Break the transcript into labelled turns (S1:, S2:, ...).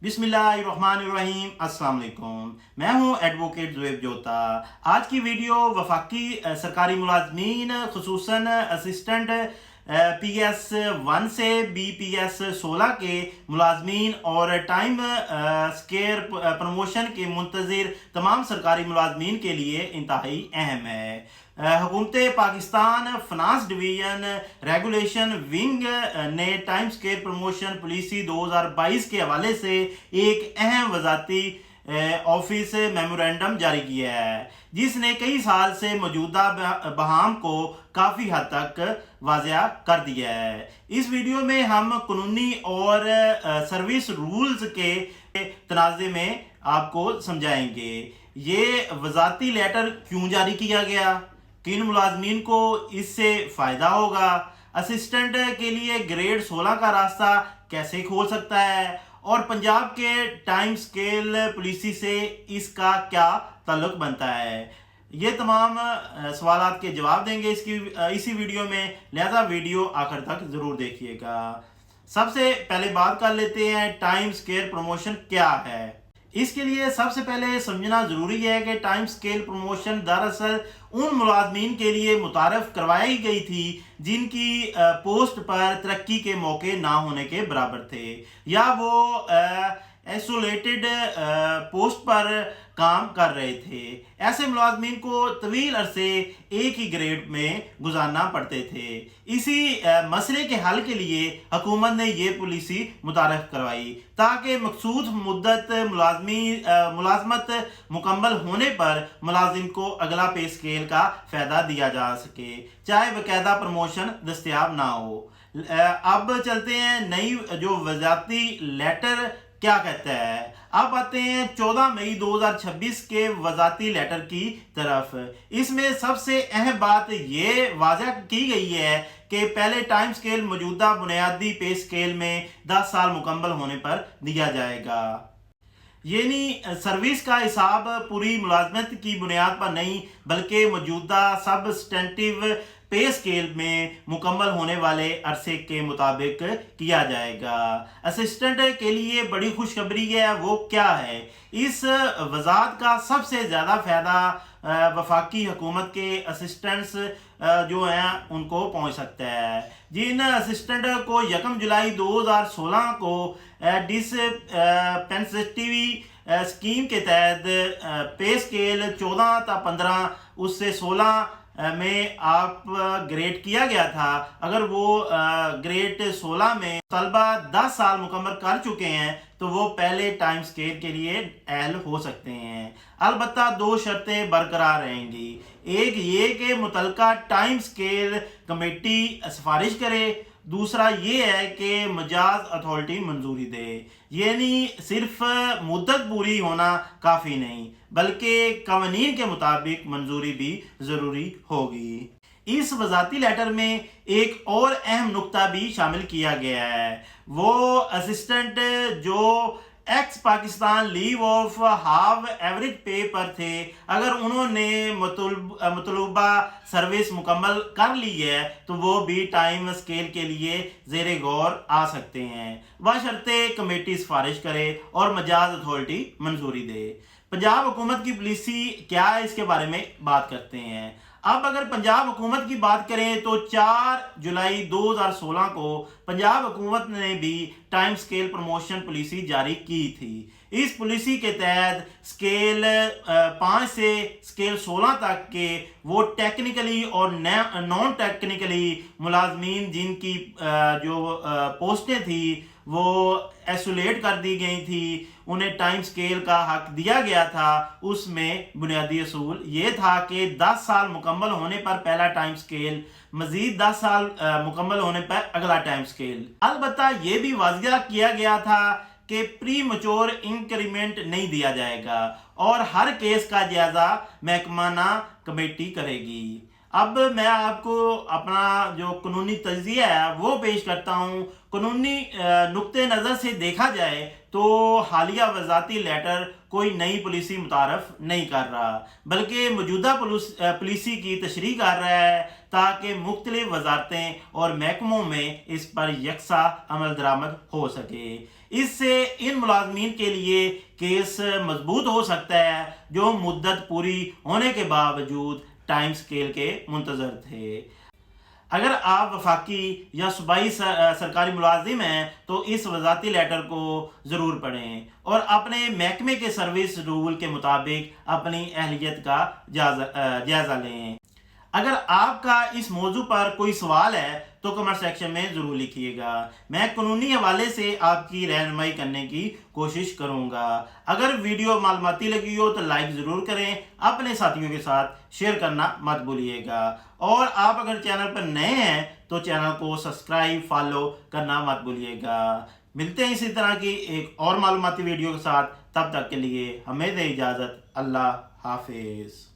S1: बिस्मिल्लाहिर्रहमानिर्रहीम। अस्सलाम वालेकुम। मैं हूं एडवोकेट ज़ुएब जोता। आज की वीडियो वफाकी सरकारी मुलाजमीन खुसूसन असिस्टेंट PS1 से BPS16 के मुलाजमीन और टाइम स्केयर प्रमोशन के मुंतज़िर तमाम सरकारी मुलाजमीन के लिए इंतहाई अहम है। हुकूमत Pakistan finance division regulation wing ने टाइम स्केयर प्रमोशन पॉलिसी 2022 के हवाले से एक अहम वजाती ऑफिस मेमोरेंडम जारी किया है, जिसने कई साल से मौजूदा बहाम को काफ़ी हद तक वाज़िया कर दिया है। इस वीडियो में हम कानूनी और सर्विस रूल्स के तनाज़े में आपको समझाएंगे। ये वजाती लेटर क्यों जारी किया गया, किन मुलाजमीन को इससे फ़ायदा होगा, असिस्टेंट के लिए ग्रेड 16 का रास्ता कैसे खोल सकता है और पंजाब के टाइम स्केल पॉलिसी से इसका क्या ताल्लुक बनता है। ये तमाम सवालात के जवाब देंगे इसी वीडियो में, लिहाजा वीडियो आखिर तक ज़रूर देखिएगा। सबसे पहले बात कर लेते हैं टाइम स्केल प्रमोशन क्या है। इसके लिए सबसे पहले समझना ज़रूरी है कि टाइम स्केल प्रमोशन दरअसल उन मुलाजमीन के लिए मुतारफ़ करवाई गई थी जिनकी पोस्ट पर तरक्की के मौके ना होने के बराबर थे, या वो आइसोलेटेड पोस्ट पर काम कर रहे थे। ऐसे मुलाजमीन को तवील अरसे एक ही ग्रेड में गुजारना पड़ते थे। इसी मसले के हल के लिए हुकूमत ने ये पॉलिसी मुतारफ़ करवाई ताकि मखसूस मुद्दत मुलाजमत मुकम्मल होने पर मुलाजिम को अगला पे स्केल का फ़ायदा दिया जा सके, चाहे बाकायदा प्रमोशन दस्तयाब ना हो। अब चलते हैं नई जो वजाती लेटर क्या कहता है। अब आते हैं 14 मई 2026 के वजाती लेटर की तरफ। इसमें सबसे अहम बात ये वाज़ह की गई है कि पहले टाइम स्केल मौजूदा बुनियादी पे स्केल में 10 साल मुकम्मल होने पर दिया जाएगा। यानी सर्विस का हिसाब पूरी मुलाजमत की बुनियाद पर नहीं बल्कि मौजूदा सबस्टेंटिव पे स्केल में मुकम्मल होने वाले अरसे के मुताबिक किया जाएगा। असिस्टेंट के लिए बड़ी खुशखबरी है, वो क्या है। इस वजात का सबसे ज़्यादा फ़ायदा वफाकी हुकूमत के असिस्टेंट्स जो हैं उनको पहुंच सकता है। जिन असिस्टेंट को 1 जुलाई 2016 को डिस्पेंसेटिव स्कीम के तहत पे स्केल 14 था 15 उससे 16 में आप ग्रेड किया गया था, अगर वो ग्रेड 16 में तलबा 10 साल मुकम्मल कर चुके हैं तो वो पहले टाइम स्केल के लिए एल हो सकते हैं। अलबत्ता 2 शर्तें बरकरार रहेंगी। एक ये कि मुतलका टाइम स्केल कमेटी सिफारिश करे, दूसरा ये है कि मजाज अथॉरिटी मंजूरी दे। यानी सिर्फ मुद्दत पूरी होना काफ़ी नहीं बल्कि कवानीन के मुताबिक मंजूरी भी ज़रूरी होगी। इस वजाती लेटर में एक और अहम नुक्ता भी शामिल किया गया है। वो असिस्टेंट जो x Pakistan leave of half average पे पर थे, अगर उन्होंने मतलूबा सर्विस मुकम्मल कर ली है तो वो भी टाइम स्केल के लिए ज़ेरे गौर आ सकते हैं, बशर्ते कमेटी सिफारिश करे और मजाज अथॉरिटी मंजूरी दे। पंजाब हुकूमत की पॉलिसी क्या है, इसके बारे में बात करते हैं। अब अगर पंजाब हुकूमत की बात करें तो 4 जुलाई 2016 को पंजाब हुकूमत ने भी टाइम स्केल प्रमोशन पॉलिसी जारी की थी। इस पॉलिसी के तहत स्केल 5 से स्केल 16 तक के वो टेक्निकली और नॉन टेक्निकली मुलाजमीन जिनकी जो पोस्टें थी वो आइसोलेट कर दी गई थी, उन्हें टाइम स्केल का हक दिया गया था। उसमें बुनियादी असूल ये था कि 10 साल मुकम्मल होने पर पहला टाइम स्केल, मजीद 10 साल मुकम्मल होने पर अगला टाइम स्केल। अलबत्ता ये भी वाज़िया किया गया था कि प्री मैच्योर इंक्रीमेंट नहीं दिया जाएगा और हर केस का जायजा महकमाना कमेटी करेगी। اب میں آپ کو اپنا جو قانونی تجزیہ ہے وہ پیش کرتا ہوں۔ قانونی نقطۂ نظر سے دیکھا جائے تو حالیہ وزارتی لیٹر کوئی نئی پالیسی متعارف نہیں کر رہا، بلکہ موجودہ پالیسی کی تشریح کر رہا ہے تاکہ مختلف وزارتیں اور محکموں میں اس پر یکساں عمل درآمد ہو سکے۔ اس سے ان ملازمین کے لیے کیس مضبوط ہو سکتا ہے جو مدت پوری ہونے کے باوجود ٹائم سکیل کے منتظر تھے۔ اگر آپ وفاقی یا صوبائی سرکاری ملازم ہیں تو اس وزارتی لیٹر کو ضرور پڑھیں اور اپنے محکمے کے سروس رول کے مطابق اپنی اہلیت کا جائزہ لیں۔ اگر آپ کا اس موضوع پر کوئی سوال ہے تو کمنٹ سیکشن میں ضرور لکھیے گا، میں قانونی حوالے سے آپ کی رہنمائی کرنے کی کوشش کروں گا۔ اگر ویڈیو معلوماتی لگی ہو تو لائک ضرور کریں، اپنے ساتھیوں کے ساتھ شیئر کرنا مت بھولیے گا، اور آپ اگر چینل پر نئے ہیں تو چینل کو سبسکرائب فالو کرنا مت بھولیے گا۔ ملتے ہیں اسی طرح کی ایک اور معلوماتی ویڈیو کے ساتھ، تب تک کے لیے ہمیں دے اجازت۔ اللہ حافظ۔